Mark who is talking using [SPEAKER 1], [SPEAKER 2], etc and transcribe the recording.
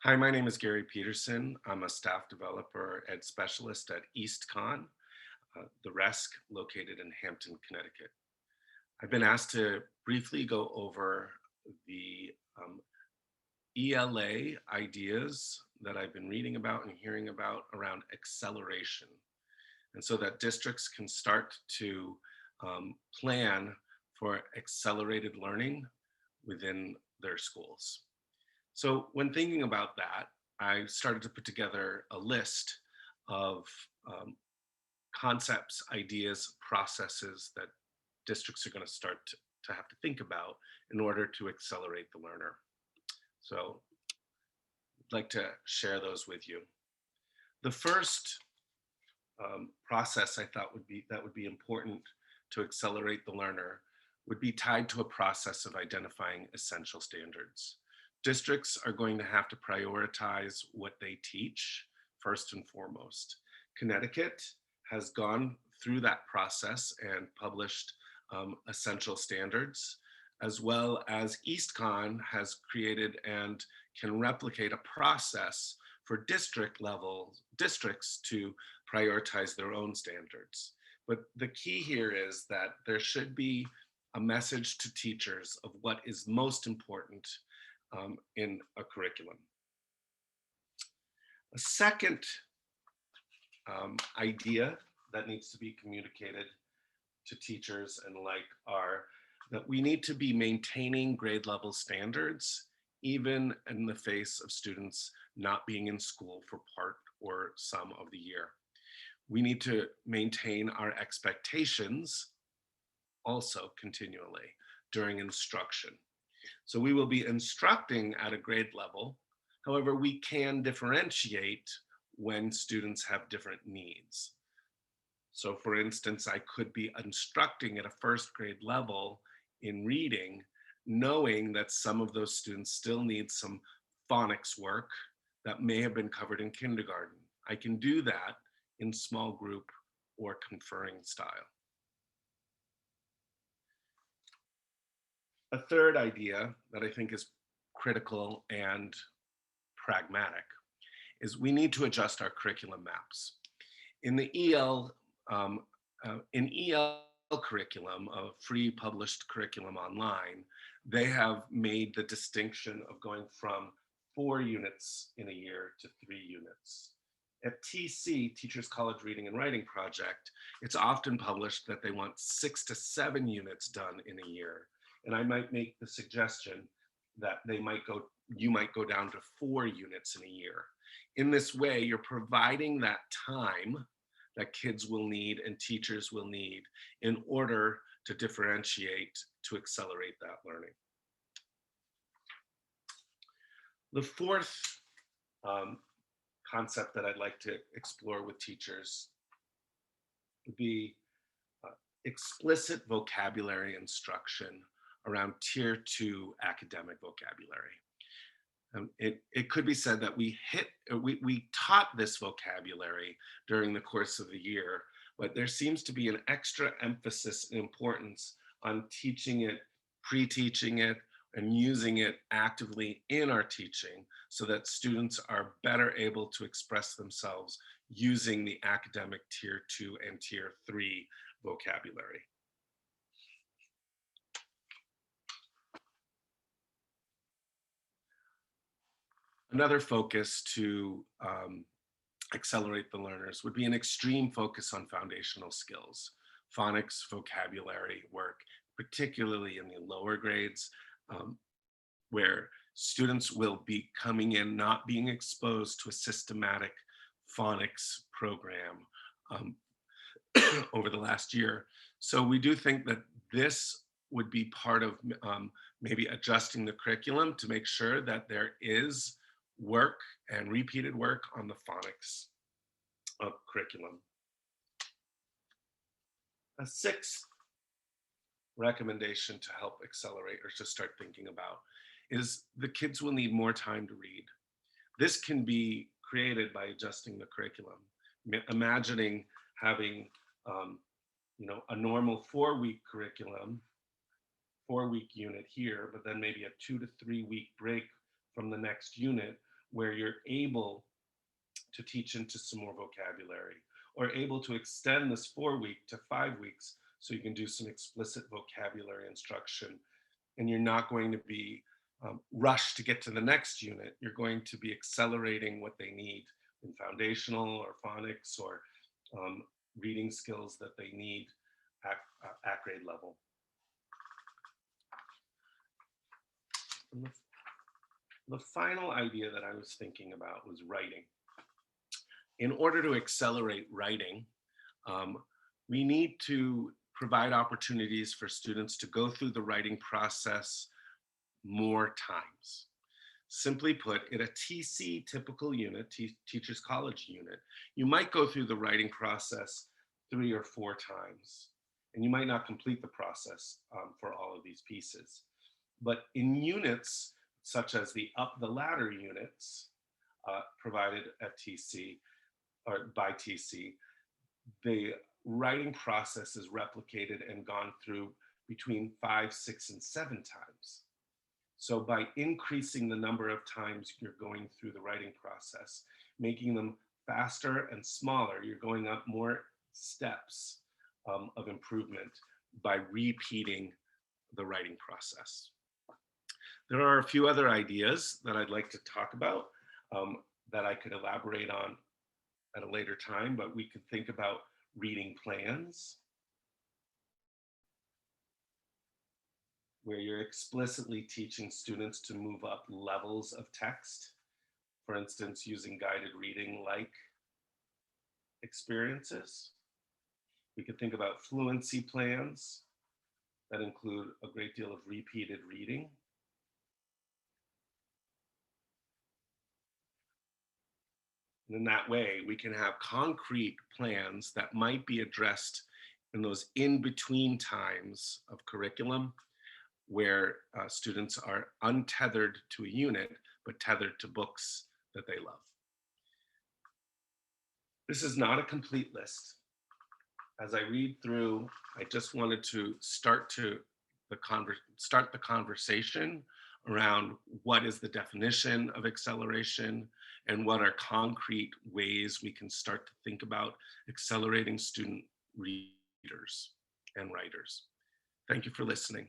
[SPEAKER 1] Hi, my name is Gary Peterson. I'm a staff developer and specialist at EASTCONN, the RESC located in Hampton, Connecticut. I've been asked to briefly go over the ELA ideas that I've been reading about and hearing about around acceleration. And so that districts can start to plan for accelerated learning within their schools. So when thinking about that, I started to put together a list of um, concepts, ideas, processes that districts are going to start to have to think about in order to accelerate the learner. So I'd like to share those with you. The first process I thought would be important to accelerate the learner would be tied to a process of identifying essential standards. Districts are going to have to prioritize what they teach first and foremost. Connecticut has gone through that process and published essential standards, as well as EASTCONN has created and can replicate a process for districts to prioritize their own standards. But the key here is that there should be a message to teachers of what is most important in a curriculum. A second idea that needs to be communicated to teachers and like are that we need to be maintaining grade level standards even in the face of students not being in school for part or some of the year. We need to maintain our expectations also continually during instruction. So we will be instructing at a grade level. However, we can differentiate when students have different needs. So for instance, I could be instructing at a first grade level in reading, knowing that some of those students still need some phonics work that may have been covered in kindergarten. I can do that in small group or conferring style. A third idea that I think is critical and pragmatic is we need to adjust our curriculum maps. In the EL curriculum, a free published curriculum online, they have made the distinction of going from 4 units in a year to 3 units. At TC, Teachers College Reading and Writing Project, it's often published that they want 6 to 7 units done in a year. And I might make the suggestion that you might go down to 4 units in a year. In this way, you're providing that time that kids will need and teachers will need in order to differentiate to accelerate that learning. The fourth concept that I'd like to explore with teachers would be explicit vocabulary instruction around tier 2 academic vocabulary. It could be said that we taught this vocabulary during the course of the year, but there seems to be an extra emphasis and importance on teaching it, pre-teaching it, and using it actively in our teaching so that students are better able to express themselves using the academic tier 2 and tier 3 vocabulary. Another focus to accelerate the learners would be an extreme focus on foundational skills, phonics, vocabulary work, particularly in the lower grades, where students will be coming in not being exposed to a systematic phonics program over the last year. So we do think that this would be part of maybe adjusting the curriculum to make sure that there is work and repeated work on the phonics curriculum. A sixth recommendation to help accelerate or to start thinking about is the kids will need more time to read. This can be created by adjusting the curriculum. Imagining having a normal 4-week curriculum, 4-week unit here, but then maybe a 2 to 3 week break from the next unit where you're able to teach into some more vocabulary, or able to extend this 4-week to 5 weeks so you can do some explicit vocabulary instruction, and you're not going to be rushed to get to the next unit. You're going to be accelerating what they need in foundational or phonics or reading skills that they need at grade level. And the final idea that I was thinking about was writing. In order to accelerate writing, we need to provide opportunities for students to go through the writing process more times. Simply put, in a TC typical unit, Teachers College unit, you might go through the writing process 3 or 4 times, and you might not complete the process for all of these pieces. But in units such as the up the ladder units provided at TC or by TC, the writing process is replicated and gone through between 5, 6, and 7 times. So by increasing the number of times you're going through the writing process, making them faster and smaller, you're going up more steps of improvement by repeating the writing process. There are a few other ideas that I'd like to talk about that I could elaborate on at a later time, but we could think about reading plans, where you're explicitly teaching students to move up levels of text, for instance, using guided reading like experiences. We could think about fluency plans that include a great deal of repeated reading. And in that way, we can have concrete plans that might be addressed in those in-between times of curriculum where students are untethered to a unit, but tethered to books that they love. This is not a complete list. As I read through, I just wanted to start the conversation around what is the definition of acceleration and what are concrete ways we can start to think about accelerating student readers and writers. Thank you for listening.